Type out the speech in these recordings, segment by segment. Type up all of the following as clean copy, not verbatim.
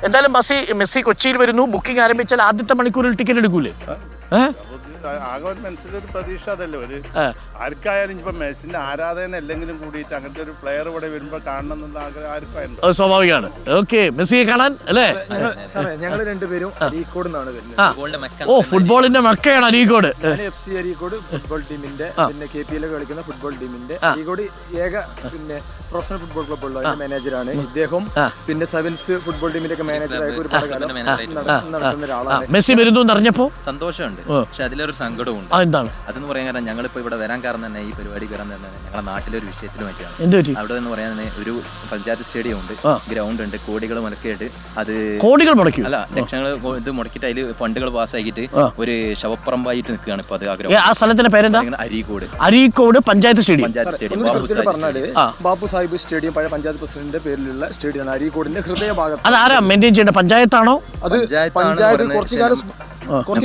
എന്തായാലും മെസ്സി കൊച്ചിയിൽ വരുന്നു. ബുക്കിംഗ് ആരംഭിച്ചാൽ ആദ്യത്തെ മണിക്കൂറിൽ ടിക്കറ്റ് എടുക്കൂലേ? ആകെ ഒരു മനസ്സിലൊരു പ്രതീക്ഷ അതല്ലേ ഒരു ആർക്കായാലും ഇപ്പൊ മെസ്സിന്റെ ആരാധന അല്ലെങ്കിലും കൂടിയിട്ട് അങ്ങനത്തെ ഒരു പ്ലെയർ ഇവിടെ വരുമ്പോ കാണണം എന്നുള്ള ആഗ്രഹം ആർക്കായിരുന്നു. അത് സ്വാഭാവികമാണ്. ഓക്കെ, മെസ്സിയെ കാണാൻ അല്ലേ? ഞങ്ങൾ രണ്ടുപേരും അരീക്കോട് നിന്നാണ് വരുന്നത്. ഓ, ഫുട്ബോളിന്റെ മക്കയാണ് അരീക്കോട്. FC അരീക്കോട് ഫുട്ബോൾ ടീമിന്റെ പിന്നെ KPL കളിക്കുന്ന ഫുട്ബോൾ ടീമിന്റെ അരീക്കോട് ഏക പിന്നെ പ്രൊഫഷണൽ ഫുട്ബോൾ ക്ലബ്ബുള്ള മാനേജറാണ് ഇദ്ദേഹം. പിന്നെ സെവൻസ് ഫുട്ബോൾ ടീമിന്റെ ഒക്കെ മാനേജറായിട്ട് ഒരുപാട് കാലം നടത്തുന്ന ഒരാളാണ്. മെസ്സി വരുന്നു എന്നറിഞ്ഞപ്പോ സന്തോഷമുണ്ട്, പക്ഷെ അതിലൊരു സങ്കടമുണ്ട്. എന്താണ് അതെന്ന് പറയാൻ കാരണം ഞങ്ങളിപ്പോ ഇവിടെ വരാൻ കാരണം തന്നെ ഈ പരിപാടി കയറാൻ തന്നെ ഞങ്ങളുടെ നാട്ടിലൊരു വിഷയത്തിന് പറ്റിയാണ്. അവിടെ എന്ന് പറയാൻ ഒരു പഞ്ചായത്ത് സ്റ്റേഡിയം ഉണ്ട്, ഗ്രൗണ്ട് ഉണ്ട്, കോടികൾ മുടക്കിയിട്ട് അത് കോടികൾ മുടക്കി അല്ല ലക്ഷങ്ങൾ ഇത് മുടക്കിയിട്ട് അതിൽ ഫണ്ടുകൾ പാസ്സാക്കിയിട്ട് ഒരു ശവപ്പറമ്പായിട്ട് നിൽക്കുകയാണ് ഇപ്പൊ അത്. ആ സ്ഥലത്തിന്റെ പേരെന്താ? അരീക്കോട് പഞ്ചായത്ത് സ്റ്റേഡിയം. ബാപ്പു സാഹിബ് സ്റ്റേഡിയം പഴയ പഞ്ചായത്ത് പ്രസിഡന്റിന്റെ പേരിലുള്ള സ്റ്റേഡിയമാണ് അരീക്കോടിന്റെ ഹൃദയഭാഗത്ത്. അത് ആരാ മെയിൻറ്റെയിൻ ചെയ്യേണ്ട? പഞ്ചായത്താണോ? അത് പഞ്ചായത്ത് കുറച്ചു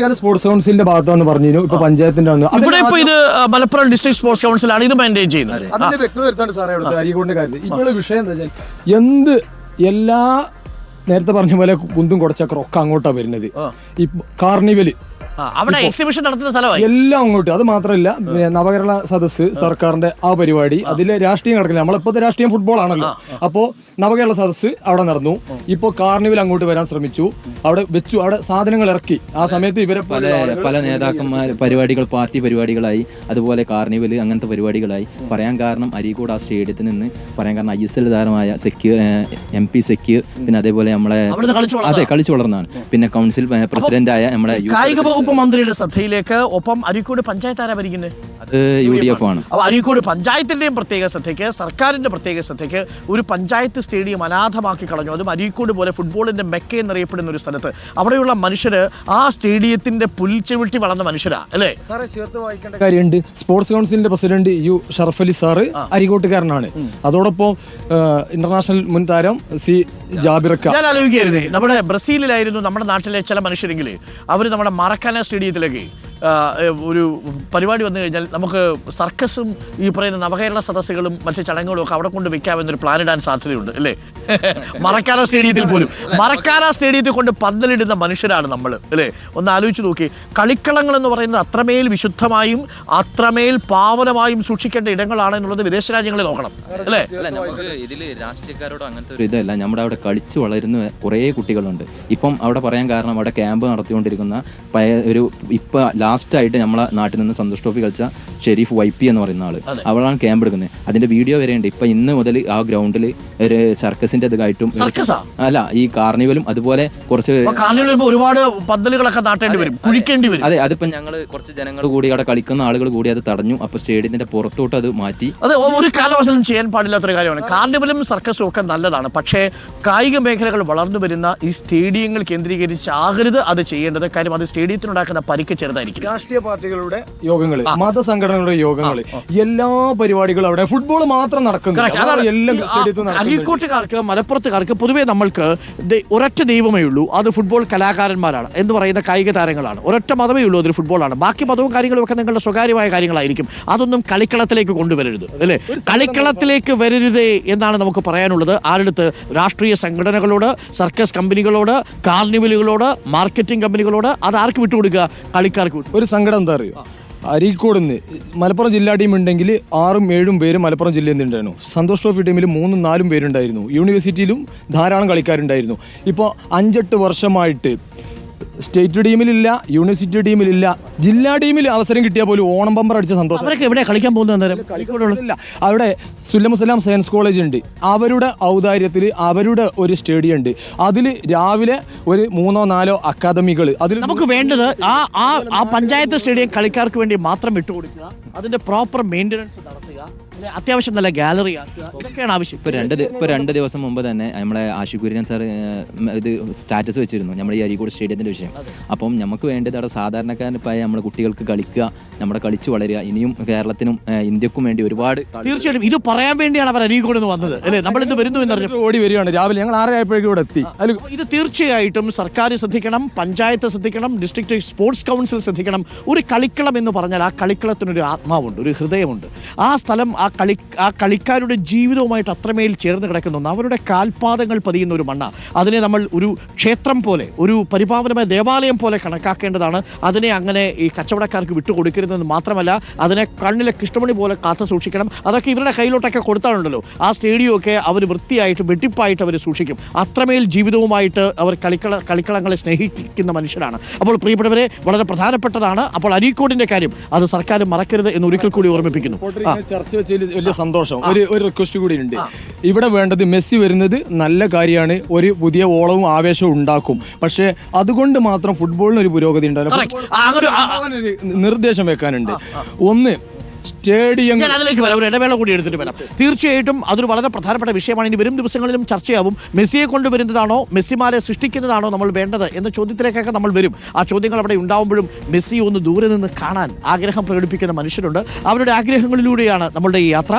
കാലം സ്പോർട്സ് കൗൺസിലിന്റെ ഭാഗത്താണെന്ന് പറഞ്ഞു. ഇപ്പൊ പഞ്ചായത്തിന്റെ ഇവിടെ ഇപ്പൊ ഇത് മലപ്പുറം ഡിസ്ട്രിക്ട് സ്പോർട്സ് കൗൺസിലാണ് ഇത് മെയിൻറ്റെയിൻ ചെയ്യുന്നത്. അതിന്റെ വ്യക്തത വരുത്താണ് സാറേ അവിടുത്തെ അരീക്കോടിന്റെ കാര്യത്തിൽ. ഇപ്പോഴുള്ള വിഷയം എന്താ വെച്ചാൽ എല്ലാ നേരത്തെ പറഞ്ഞ പോലെ കുന്തും കുടച്ചക്രം ഒക്കെ അങ്ങോട്ടാ വരുന്നത്. ഈ കാർണിവല് അവിടെ എക്സിബിഷൻ നടത്തുന്ന സ്ഥലമായി എല്ലാം അങ്ങോട്ട്. അത് മാത്രമല്ല നവകേരള സദസ്സ് സർക്കാരിന്റെ ആ പരിപാടി, അതിലെ രാഷ്ട്രീയം കിടക്കില്ല. നമ്മളിപ്പോഴത്തെ രാഷ്ട്രീയം ഫുട്ബോൾ ആണല്ലോ. അപ്പോ നവകേരള സദസ്സ് അവിടെ നടന്നു. ഇപ്പോ കാർണിവൽ അങ്ങോട്ട് വരാൻ ശ്രമിച്ചു, അവിടെ വെച്ചു, അവിടെ സാധനങ്ങൾ ഇറക്കി. ആ സമയത്ത് ഇവരെ പല നേതാക്കന്മാർ പരിപാടികൾ പാർട്ടി പരിപാടികളായി, അതുപോലെ കാർണിവൽ അങ്ങനത്തെ പരിപാടികളായി. പറയാൻ കാരണം അരീക്കോട് ആ സ്റ്റേഡിയത്തിൽ നിന്ന് പറയാൻ കാരണം ISL താരമായ MP സെക്യൂർ, പിന്നെ അതേപോലെ നമ്മളെ അതെ കളിച്ചു വളർന്നതാണ്. പിന്നെ കൗൺസിൽ പ്രസിഡന്റായ നമ്മുടെ മന്ത്രിയുടെ ശ്രദ്ധയിലേക്ക്. ഒപ്പം അരീക്കോട് പഞ്ചായത്ത് ആരാ ഭരിക്കുന്നത്? അത് UDF ആണ്. അപ്പോൾ അരീക്കോട് പഞ്ചായത്തിന്റെയും പ്രത്യേക ശ്രദ്ധയ്ക്ക്, സർക്കാരിന്റെ പ്രത്യേക ശ്രദ്ധയ്ക്ക് ഒരു പഞ്ചായത്ത് സ്റ്റേഡിയം അനാഥമാക്കി കളഞ്ഞു. അതും അരീക്കോട് പോലെ ഫുട്ബോളിന്റെ മെക്ക എന്നറിയപ്പെടുന്ന ഒരു സ്ഥലത്ത്. അവിടെയുള്ള മനുഷ്യര് ആ സ്റ്റേഡിയത്തിന്റെ പുൽച്ചെവിട്ടി വളർന്ന മനുഷ്യരാ അല്ലേ? സാറേ ചേർത്ത് വായിക്കേണ്ട കാര്യമുണ്ട്. സ്പോർട്സ് കൗൺസിലിന്റെ പ്രസിഡന്റ് ഷറഫ് അലി സാറ് അരീക്കോട്ടുകാരനാണ്. അതോടൊപ്പം ഇന്റർനാഷണൽ മുൻ താരം C ജാബിറക്ക. ഞാൻ ആലോചിക്കരുതേ, നമ്മുടെ ബ്രസീലിലായിരുന്നു നമ്മുടെ നാട്ടിലെ ചില മനുഷ്യരെങ്കിൽ അവർ നമ്മുടെ മറക്കാന സ്റ്റേഡിയത്തിലേക്ക് ഒരു പരിപാടി വന്നു കഴിഞ്ഞാൽ നമുക്ക് സർക്കസും ഈ പറയുന്ന നവകേരള സദസ്സുകളും മറ്റു ചടങ്ങുകളും ഒക്കെ അവിടെ കൊണ്ട് വെക്കാമെന്നൊരു പ്ലാൻ ഇടാൻ സാധ്യതയുണ്ട് അല്ലേ? മറക്കാന സ്റ്റേഡിയത്തിൽ പോലും മറക്കാന സ്റ്റേഡിയത്തിൽ കൊണ്ട് പന്തലിടുന്ന മനുഷ്യരാണ് നമ്മൾ അല്ലേ? ഒന്ന് ആലോചിച്ച് നോക്കി. കളിക്കളങ്ങൾ എന്ന് പറയുന്നത് അത്രമേൽ വിശുദ്ധമായും അത്രമേൽ പാവനമായും സൂക്ഷിക്കേണ്ട ഇടങ്ങളാണ് എന്നുള്ളത് വിദേശ രാജ്യങ്ങളിൽ നോക്കണം അല്ലേ? നമുക്ക് ഇതിൽ രാഷ്ട്രീയക്കാരോട് അങ്ങനത്തെ ഒരു ഇതല്ല. നമ്മുടെ അവിടെ കളിച്ചു വളരുന്ന കുറേ കുട്ടികളുണ്ട്. ഇപ്പം അവിടെ പറയാൻ കാരണം അവിടെ ക്യാമ്പ് നടത്തിക്കൊണ്ടിരിക്കുന്ന ഒരു ഇപ്പം ലാസ്റ്റായിട്ട് നമ്മളെ നാട്ടിൽ നിന്ന് സന്തോഷ് ട്രോഫി കളിച്ച ഷെരീഫ് YP എന്ന് പറയുന്ന ആള്, അവളാണ് ക്യാമ്പ് എടുക്കുന്നത്. അതിന്റെ വീഡിയോ വരെ ഉണ്ട്. ഇപ്പൊ ഇന്ന് മുതൽ ആ ഗ്രൗണ്ടിൽ ഒരു സർക്കസിന്റെ ഇതായിട്ടും അല്ല ഈ കാർണിവലും അതുപോലെ കുറച്ച് ഒരുപാട് പന്തലുകളൊക്കെ നാട്ടേണ്ടി വരും, കുഴിക്കേണ്ടി വരും. അതെ, അതിപ്പോ ഞങ്ങൾ കുറച്ച് ജനങ്ങൾ കൂടി അവിടെ കളിക്കുന്ന ആളുകൾ കൂടി അത് തടഞ്ഞു. അപ്പൊ സ്റ്റേഡിയത്തിന്റെ പുറത്തോട്ട് അത് മാറ്റി. അത് ഒരു കാലവശാലും ചെയ്യാൻ പാടില്ലാത്തൊരു കാര്യമാണ്. കാർണിവലും സർക്കസും ഒക്കെ നല്ലതാണ്, പക്ഷേ കായിക മേഖലകൾ വളർന്നു വരുന്ന ഈ സ്റ്റേഡിയങ്ങൾ കേന്ദ്രീകരിച്ചാകരുത് അത് ചെയ്യേണ്ടത്. കാര്യം അത് സ്റ്റേഡിയത്തിനുണ്ടാക്കുന്ന പരിക്ക് ചെറുതായിരിക്കും. രാഷ്ട്രീയ പാർട്ടികളുടെ യോഗങ്ങള്, മതസംഘടനകളുടെ യോഗങ്ങള്, എല്ലാ പരിപാടികളും അവിടെ ഫുട്ബോൾ മാത്രം നടക്കുന്നു. അരീക്കോട്ടുകാർക്ക് മലപ്പുറത്തുകാർക്ക് പൊതുവേ നമ്മൾക്ക് ഒരൊറ്റ ദൈവമേ ഉള്ളൂ, അത് ഫുട്ബോൾ കലാകാരന്മാരാണ് എന്ന് പറയുന്ന കായിക താരങ്ങളാണ്. ഒരൊറ്റ മതമേ ഉള്ളൂ, അതൊരു ഫുട്ബോളാണ്. ബാക്കി മതവും കാര്യങ്ങളും ഒക്കെ നിങ്ങളുടെ സ്വകാര്യമായ കാര്യങ്ങളായിരിക്കും. അതൊന്നും കളിക്കളത്തിലേക്ക് കൊണ്ടുവരരുത് അല്ലേ? കളിക്കളത്തിലേക്ക് വരരുതേ എന്നാണ് നമുക്ക് പറയാനുള്ളത്. ആരെടുത്ത്? രാഷ്ട്രീയ സംഘടനകളോട്, സർക്കസ് കമ്പനികളോട്, കാർണിവലുകളോട്, മാർക്കറ്റിംഗ് കമ്പനികളോട്. അത് ആർക്ക് വിട്ടുകൊടുക്കുക? കളിക്കാർക്ക്. ഒരു സങ്കടം എന്താ അറിയോ? അരീക്കോട് നിന്ന് മലപ്പുറം ജില്ലാ ടീം ഉണ്ടെങ്കിൽ 6-7 പേര് മലപ്പുറം ജില്ലയിൽ നിന്നുണ്ടായിരുന്നു. സന്തോഷ് ട്രോഫി ടീമിൽ 3-4 പേരുണ്ടായിരുന്നു. യൂണിവേഴ്സിറ്റിയിലും ധാരാളം കളിക്കാരുണ്ടായിരുന്നു. ഇപ്പോൾ 5-8 വർഷമായിട്ട് സ്റ്റേറ്റ് ടീമിലില്ല, യൂണിവേഴ്സിറ്റി ടീമിലില്ല, ജില്ലാ ടീമിൽ അവസരം കിട്ടിയാൽ പോലും ഓണം ബമ്പർ അടിച്ച സന്തോഷം. അവരൊക്കെ എവിടെ കളിക്കാൻ പോകുന്നത്? അവിടെ സുല്ലമുസലാം സയൻസ് കോളേജ് ഉണ്ട്. അവരുടെ ഔദാര്യത്തിൽ അവരുടെ ഒരു സ്റ്റേഡിയം ഉണ്ട്. അതിൽ രാവിലെ ഒരു 3-4 അക്കാദമികൾ. അതിൽ നമുക്ക് വേണ്ടത് ആ പഞ്ചായത്ത് സ്റ്റേഡിയം കളിക്കാർക്ക് വേണ്ടി മാത്രം വിട്ടുകൊടുക്കുക, അതിന്റെ പ്രോപ്പർ മെയിൻ്റനൻസ് നടത്തുക, അത്യാവശ്യം നല്ല ഗാലറി ആക്കുക. ഇതൊക്കെയാണ് ആവശ്യം. ഇപ്പൊ 2 ദിവസം മുമ്പ് തന്നെ നമ്മളെ ആഷിഖ് കുര്യൻ സാർ ഇത് സ്റ്റാറ്റസ് വെച്ചിരുന്നു നമ്മുടെ ഈ അരീക്കോട് സ്റ്റേഡിയത്തിന്റെ വിഷയം. അപ്പം നമുക്ക് വേണ്ടത് അവിടെ സാധാരണക്കാരനായ നമ്മുടെ കുട്ടികൾക്ക് കളിക്കുക, നമ്മുടെ കളിച്ചു വളരുക. ഇനിയും കേരളത്തിനും ഇന്ത്യക്കും വേണ്ടി ഒരുപാട്. തീർച്ചയായിട്ടും ഇത് പറയാൻ വേണ്ടിയാണ് അവർ അരീക്കോട് നിന്ന് വന്നത് അല്ലേ? നമ്മളിന്ന് വരുന്നു എന്നറിഞ്ഞു ഓടി വരികയാണ്. രാവിലെ ഞങ്ങൾ 6 ആയപ്പോഴേക്കും ഇവിടെ എത്തി. ഇത് തീർച്ചയായിട്ടും സർക്കാർ ശ്രദ്ധിക്കണം, പഞ്ചായത്ത് ശ്രദ്ധിക്കണം, ഡിസ്ട്രിക്ട് സ്പോർട്സ് കൗൺസിൽ ശ്രദ്ധിക്കണം. ഒരു കളിക്കളം എന്ന് പറഞ്ഞാൽ ആ കളിക്കളത്തിനൊരു ആത്മാവുണ്ട്, ഒരു ഹൃദയമുണ്ട്. ആ സ്ഥലം, ആ ആ കളിക്കാരുടെ ജീവിതവുമായിട്ട് അത്രമേൽ ചേർന്ന് കിടക്കുന്ന ഒന്ന്. അവരുടെ കാൽപാദങ്ങൾ പതിയുന്ന ഒരു മണ്ണ. അതിനെ നമ്മൾ ഒരു ക്ഷേത്രം പോലെ, ഒരു പരിപാവനമായ ദേവാലയം പോലെ കണക്കാക്കേണ്ടതാണ്. അതിനെ അങ്ങനെ ഈ കച്ചവടക്കാർക്ക് വിട്ടുകൊടുക്കരുതെന്ന് മാത്രമല്ല, അതിനെ കണ്ണിലെ കൃഷ്ണമണി പോലെ കാത്തു സൂക്ഷിക്കണം. അതൊക്കെ ഇവരുടെ കയ്യിലോട്ടൊക്കെ കൊടുത്താലുണ്ടല്ലോ, ആ സ്റ്റേഡിയമൊക്കെ അവർ വൃത്തിയായിട്ട് വെട്ടിപ്പായിട്ട് അവർ സൂക്ഷിക്കും. അത്രമേൽ ജീവിതവുമായിട്ട് അവർ കളിക്കളങ്ങളെ സ്നേഹിക്കുന്ന മനുഷ്യരാണ്. അപ്പോൾ പ്രിയപ്പെട്ടവരെ, വളരെ പ്രധാനപ്പെട്ടതാണ്. അപ്പോൾ അരീക്കോടിന്റെ കാര്യം അത് സർക്കാർ മറക്കരുത് എന്ന് ഒരിക്കൽ കൂടി ഓർമ്മിപ്പിക്കുന്നു. ചർച്ച വെച്ചതിൽ വലിയ സന്തോഷം. ഒരു റിക്വസ്റ്റ് കൂടി ഉണ്ട്. ഇവിടെ വേണ്ടത് മെസ്സി വരുന്നത് നല്ല കാര്യമാണ്, ഒരു പുതിയ ഓളവും ആവേശവും ഉണ്ടാക്കും. പക്ഷേ അതുകൊണ്ട് മാത്രം ഫുട്ബോളിന് ഒരു പുരോഗതി ഉണ്ടാവില്ല. നിർദ്ദേശം വെക്കാനുണ്ട്. ഒന്ന്, സ്റ്റേഡിയം, ഞാൻ അതിലേക്ക് വരാം, ഒരു ഇടവേള കൂടി എടുത്തിട്ട് വരാം. തീർച്ചയായിട്ടും അതൊരു വളരെ പ്രധാനപ്പെട്ട വിഷയമാണ്. ഇനി വരും ദിവസങ്ങളിലും ചർച്ചയാവും. മെസ്സിയെ കൊണ്ടുവരുന്നതാണോ മെസ്സിമാരെ സൃഷ്ടിക്കുന്നതാണോ നമ്മൾ വേണ്ടത് എന്ന ചോദ്യത്തിലേക്കൊക്കെ നമ്മൾ വരും. ആ ചോദ്യങ്ങൾ അവിടെ ഉണ്ടാവുമ്പോഴും മെസ്സി ഒന്ന് ദൂരെ നിന്ന് കാണാൻ ആഗ്രഹം പ്രകടിപ്പിക്കുന്ന മനുഷ്യരുണ്ട്. അവരുടെ ആഗ്രഹങ്ങളിലൂടെയാണ് നമ്മളുടെ ഈ യാത്ര.